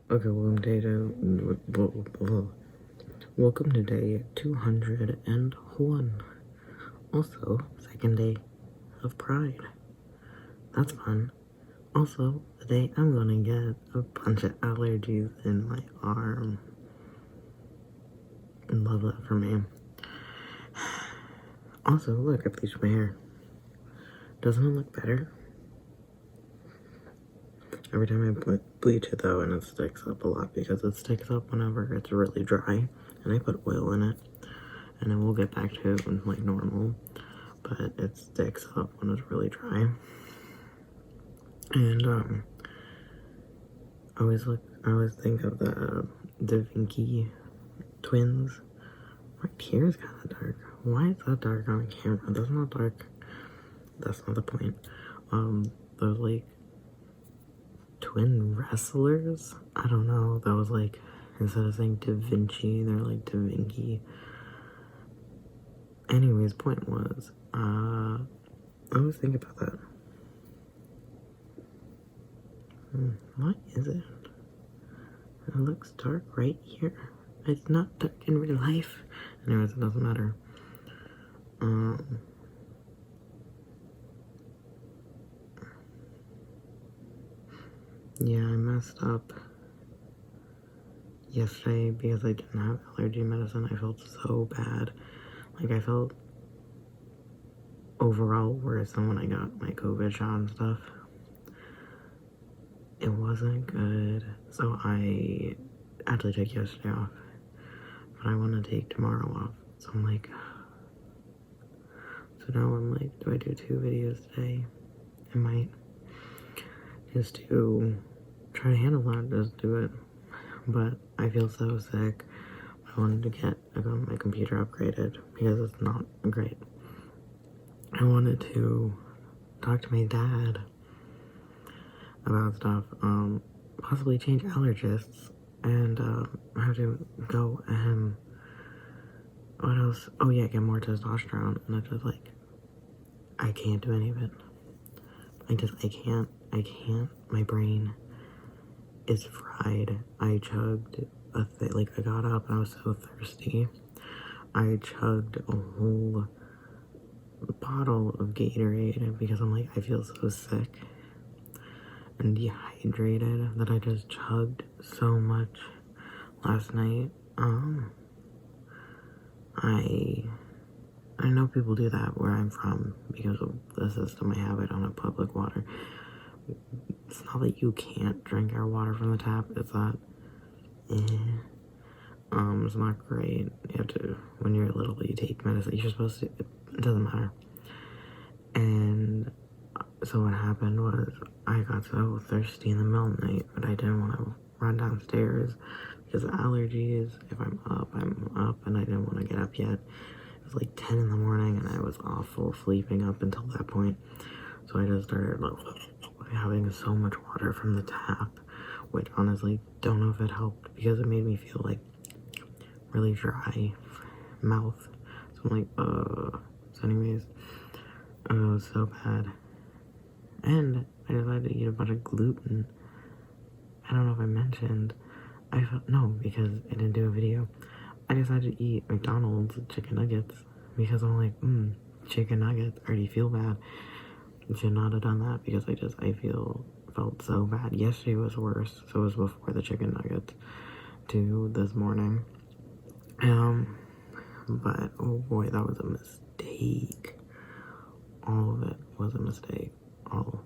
Okay, welcome to day 201. Also, second day of Pride. That's fun. Also, the day I'm gonna get a bunch of allergies in my arm. Love that for me. Also, look, I bleached my hair. Doesn't it look better? Every time I bleach it though, and it sticks up a lot because it sticks up whenever it's really dry, and I put oil in it, and then we'll get back to like normal, but it sticks up when it's really dry. And I always think of the Da Vinci twins. My hair is kind of dark. Why is that dark on the camera? That's not dark. That's not the point. Those like twin wrestlers. I don't know. That was like, instead of saying Da Vinci, they're like Da Vinci. Anyways, point was, I always think about that. What is it? It looks dark right here. It's not dark in real life. Anyways, it doesn't matter. Yeah, I messed up yesterday because I didn't have allergy medicine. I felt so bad. Like, I felt overall worse than when I got my COVID shot and stuff. It wasn't good. So I actually took yesterday off. But I want to take tomorrow off. So I'm like, so now I'm like, do I do 2 videos today? I might. Just to try to handle that, just do it. But I feel so sick. I wanted to get my computer upgraded because it's not great. I wanted to talk to my dad about stuff, possibly change allergists, and I have to go and what else? Oh yeah, get more testosterone, and it's just like, I can't do any of it. I can't, my brain is fried. I chugged like I got up and I was so thirsty. I chugged a whole bottle of Gatorade because I'm like, I feel so sick and dehydrated that I just chugged so much last night. I know people do that where I'm from because of the system I have. I don't have public water. It's not that you can't drink our water from the tap, it's that it's not great. You have to, when you're little, you take medicine. You're supposed to, it doesn't matter. And so what happened was I got so thirsty in the middle of the night, but I didn't want to run downstairs because of allergies. If I'm up, and I didn't want to get up yet. It was like 10 in the morning, and I was awful sleeping up until that point. So I just started having so much water from the tap, which honestly, don't know if it helped because it made me feel like really dry mouth. So I'm like, So anyways, it was so bad. And I decided to eat a bunch of gluten. I don't know if I mentioned. No, because I didn't do a video. I decided to eat McDonald's chicken nuggets because I'm like, chicken nuggets, I already feel bad. I should not have done that because I felt so bad. Yesterday was worse, so it was before the chicken nuggets to this morning. But oh boy, that was a mistake. All of it was a mistake. All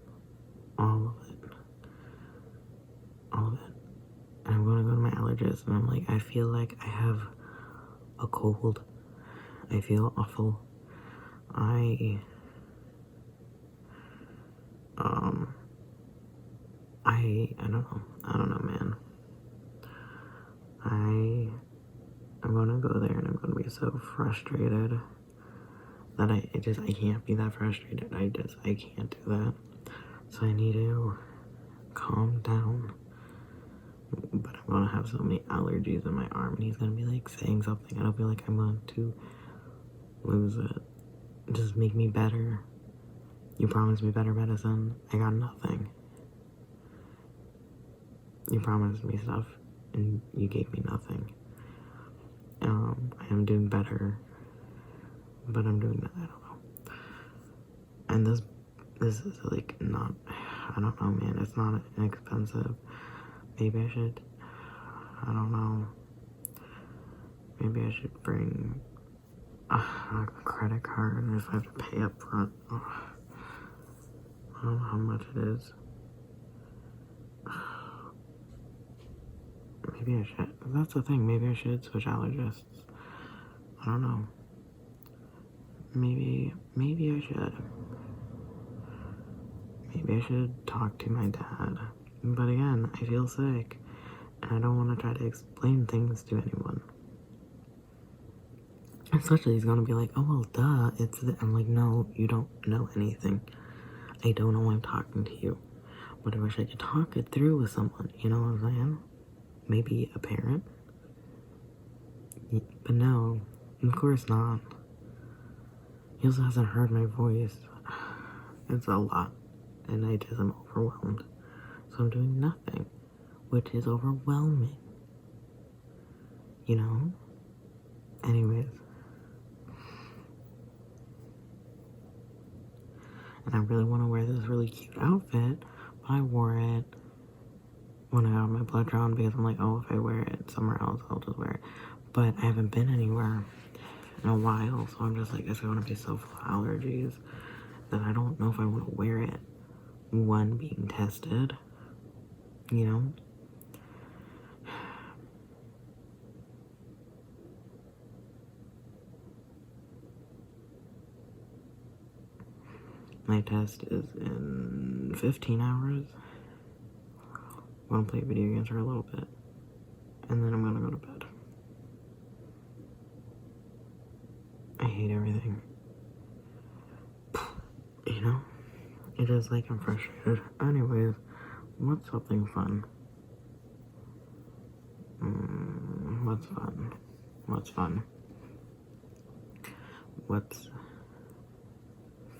of it. And I'm gonna go to my allergist, and I'm like, I feel like I have a cold. I feel awful. I don't know, man. I'm gonna go there, and I'm gonna be so frustrated that I can't be that frustrated. I can't do that. So I need to calm down. But I'm gonna have so many allergies in my arm, and he's gonna be like saying something, and I'll be like, I'm going to lose it. Just make me better. You promised me better medicine. I got nothing. You promised me stuff, and you gave me nothing. I am doing better, but I'm doing that, I don't know. And this is like not, I don't know, man, it's not inexpensive. Maybe I should, I don't know, maybe I should bring a credit card if I have to pay up front. I don't know how much it is. Maybe I should. That's the thing. Maybe I should switch allergists. I don't know. Maybe I should. Maybe I should talk to my dad. But again, I feel sick, and I don't want to try to explain things to anyone. Especially he's gonna be like, oh well, duh, it's I'm like, no, you don't know anything. I don't know why I'm talking to you. But I wish I could talk it through with someone, you know what I'm saying? Maybe a parent? But no, of course not. He also hasn't heard my voice. It's a lot, and I just am overwhelmed. So I'm doing nothing, which is overwhelming. You know? Anyways. And I really want to wear this really cute outfit, but I wore it when I got my blood drawn because I'm like, oh, if I wear it somewhere else, I'll just wear it. But I haven't been anywhere in a while, so I'm just like, it's going to be so full of allergies that I don't know if I want to wear it. One, being tested, you know? My test is in 15 hours. I'm gonna play video games for a little bit, and then I'm gonna go to bed. I hate everything. You know? It is like I'm frustrated. Anyways, what's something fun? What's fun? What's fun? What's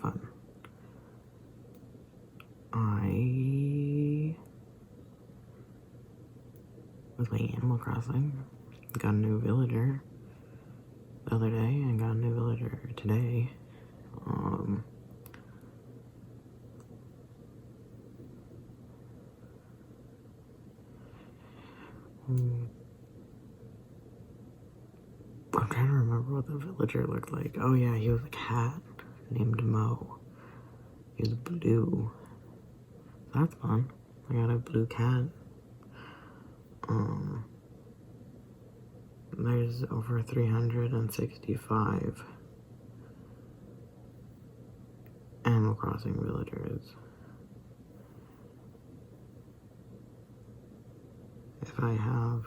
fun? I was playing Animal Crossing. Got a new villager the other day, and got a new villager today. I'm trying to remember what the villager looked like. Oh yeah, he was a cat named Mo. He was blue. That's fun. I got a blue cat. There's over 365 Animal Crossing villagers. If I have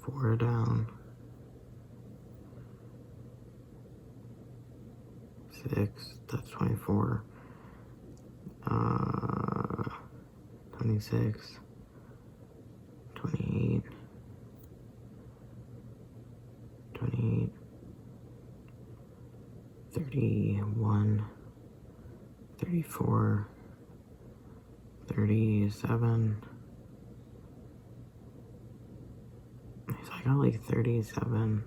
4 down, 6, that's 24. 26, 28, 28, 31, 34, 37. So I got like 37,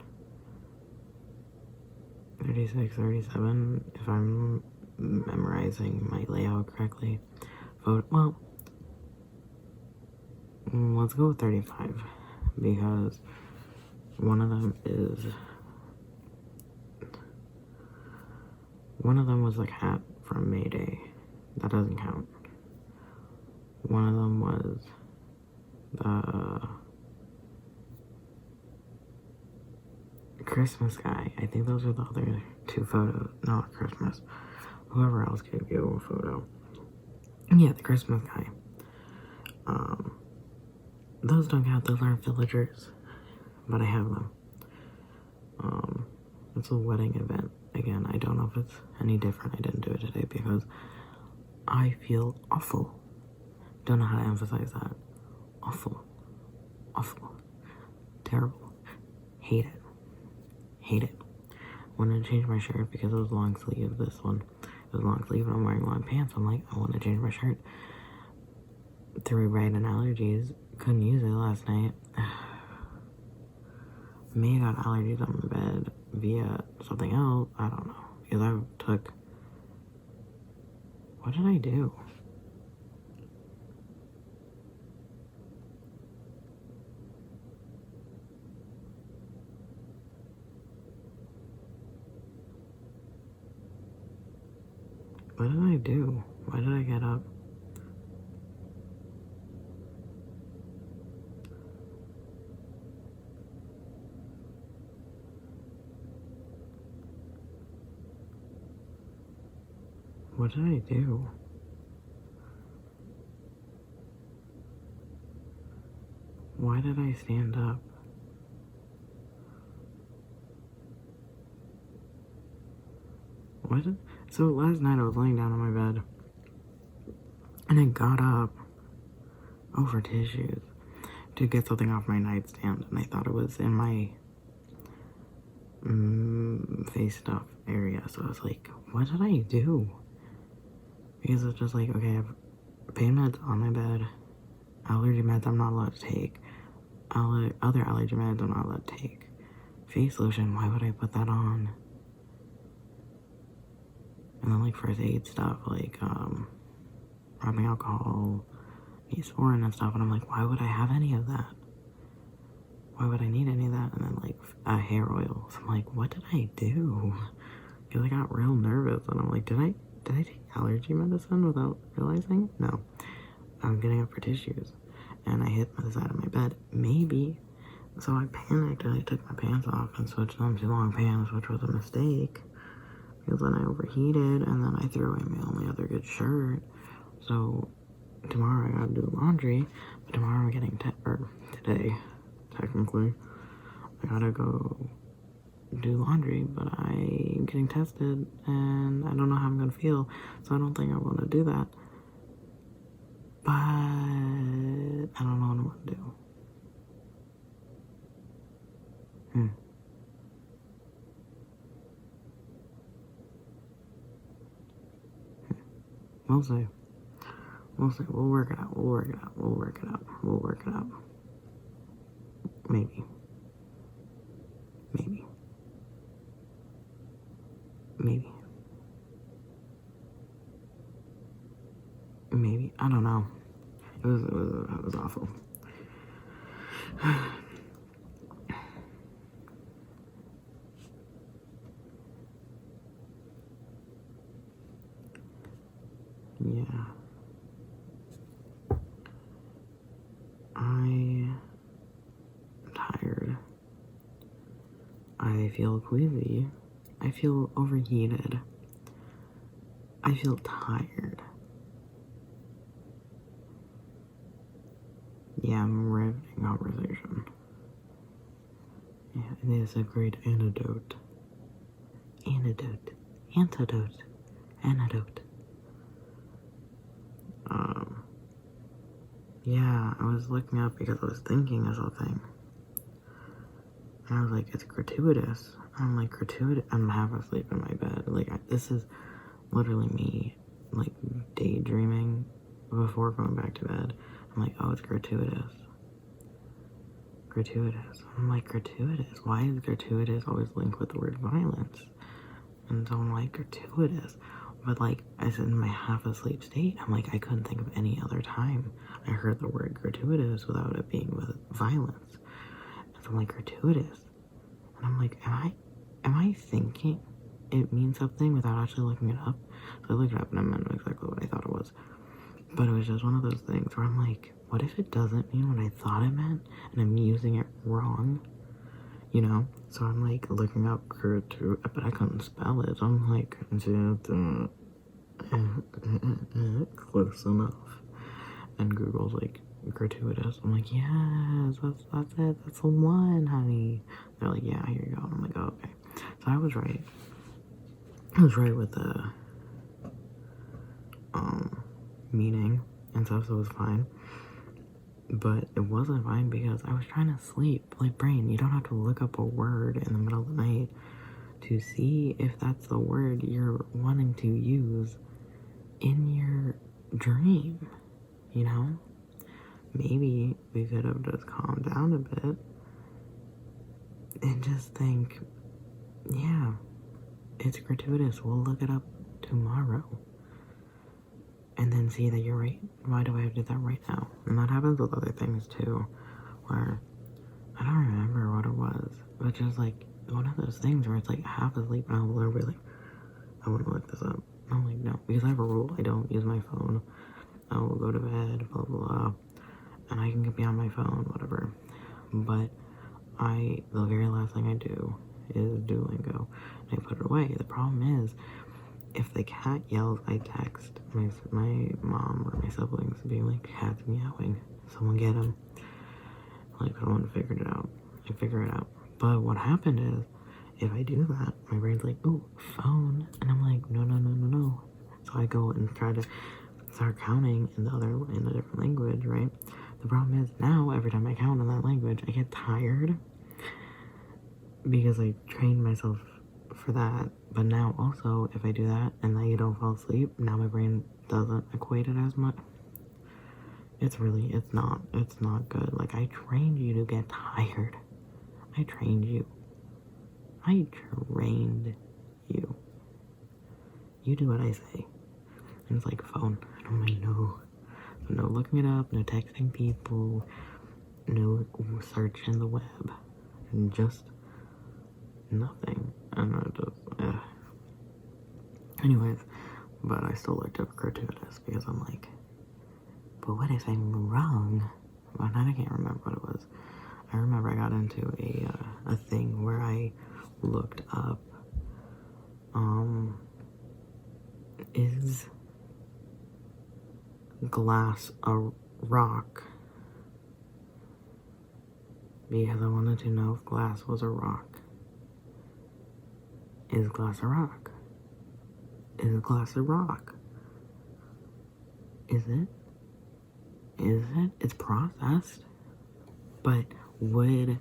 36, 37, if I'm memorizing my layout correctly. Well, let's go with 35, because one of them was the cat from Mayday. That doesn't count. One of them was the Christmas guy. I think those are the other 2 photos. Not Christmas. Whoever else gave you a photo. Yeah, the Christmas guy. Those don't count. Those aren't villagers. But I have them. It's a wedding event. Again, I don't know if it's any different. I didn't do it today because I feel awful. Don't know how to emphasize that. Awful. Awful. Terrible. Hate it. Hate it. Wanted to change my shirt because it was long sleeve. This one, it was long sleeve and I'm wearing long pants. I'm like, I want to change my shirt. to rewrite an allergies. Couldn't use it last night. May got allergies on my bed via something else. I don't know. Because I took... What did I do? What did I do? Why did I get up? What did I do? Why did I stand up? What? So last night I was laying down on my bed and I got up over tissues to get something off my nightstand, and I thought it was in my face stuff area. So I was like, what did I do? Because it's just like, okay, I have pain meds on my bed, allergy meds I'm not allowed to take, other allergy meds I'm not allowed to take, face lotion, why would I put that on? And then like first aid stuff, like rubbing alcohol, Neosporin and stuff, and I'm like, why would I have any of that? Why would I need any of that? And then like hair oil. So I'm like, what did I do? Because I got real nervous, and I'm like, did I take allergy medicine without realizing? No. I'm getting up for tissues, and I hit the side of my bed. Maybe. So I panicked and I took my pants off and switched them to long pants, which was a mistake. Because then I overheated, and then I threw away my only other good shirt. So tomorrow I gotta do laundry, but tomorrow I'm getting or today, technically, I gotta go do laundry, but I'm getting tested, and I don't know how I'm gonna feel, so I don't think I want to do that. But I don't know what I want to do. We'll see. We'll see. We'll work it out. We'll work it out. We'll work it out. We'll work it out. Maybe. Maybe. Maybe. Maybe. I don't know. It was awful. Yeah. I'm tired. I feel queasy. I feel overheated. I feel tired. Yeah, I'm riveting conversation. Yeah, it is a great antidote. Antidote. Yeah, I was looking up because I was thinking of something. And I was like, it's gratuitous. I'm like, gratuitous? I'm half asleep in my bed. Like, this is literally me, like, daydreaming before going back to bed. I'm like, oh, it's gratuitous. Gratuitous. I'm like, gratuitous? Why is gratuitous always linked with the word violence? And so I'm like, gratuitous. But like, I said in my half asleep state, I'm like, I couldn't think of any other time I heard the word gratuitous without it being with violence. And so I'm like, gratuitous. And I'm like, am I thinking it means something without actually looking it up? So I looked it up and I meant exactly what I thought it was. But it was just one of those things where I'm like, what if it doesn't mean what I thought it meant and I'm using it wrong? You know? So I'm like looking up but I couldn't spell it. So I'm like, close enough. And Google's like, gratuitous. I'm like, yes, that's it. That's the one, honey. They're like, yeah, here you go. And I'm like, oh, okay. So I was right. I was right with the meaning and stuff, so it was fine. But it wasn't fine because I was trying to sleep. Like, brain, you don't have to look up a word in the middle of the night to see if that's the word you're wanting to use in your dream, you know? maybe we could have just calmed down a bit and just think, yeah, it's gratuitous. We'll look it up tomorrow. And then see that you're right. Why do I have to do that right now? And that happens with other things too, where I don't remember what it was, but just like one of those things where it's like half asleep and I'll literally be like, I want to look this up. I'm like, no, because I have a rule. I don't use my phone. I will go to bed, blah, blah, blah, and I can get on my phone, whatever. But the very last thing I do is Duolingo, and I put it away. The problem is, if the cat yells, I text my mom or my siblings being like, cat's meowing, someone get him. Like, someone figured it out. I figure it out. But what happened is, if I do that, my brain's like, ooh, phone. And I'm like, no. So I go and try to start counting in a different language, right? The problem is now, every time I count in that language, I get tired because I trained myself for that. But now also, if I do that and I don't fall asleep, now my brain doesn't equate it as much. It's not good. Like, I trained you to get tired. I trained you. You do what I say. And it's like, phone. I'm like, no. So no looking it up, no texting people, no searching the web. And just nothing. And I just, anyways, but I still looked up gratuitous because I'm like, but what if I'm wrong? Well, I can't remember what it was. I remember I got into a thing where I looked up, is glass a rock? Because I wanted to know if glass was a rock. Is glass a rock? Is glass a rock? Is it? It's processed. But would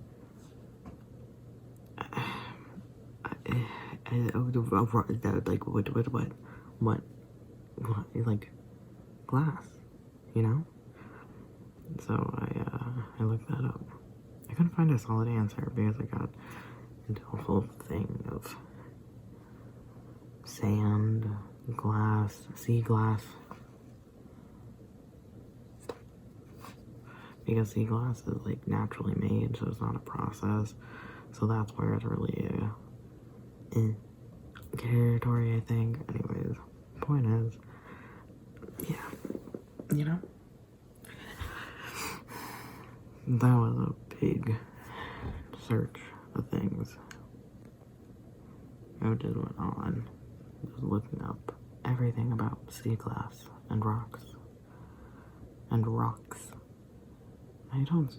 what like glass, you know? So I looked that up. I couldn't find a solid answer because I got into a whole thing of sand, glass, sea glass. Because sea glass is like naturally made, so it's not a process. So that's where it's really territory, I think. Anyways, point is, yeah, you know, that was a big search of things. I just went on, just looking up everything about sea glass and rocks. I don't.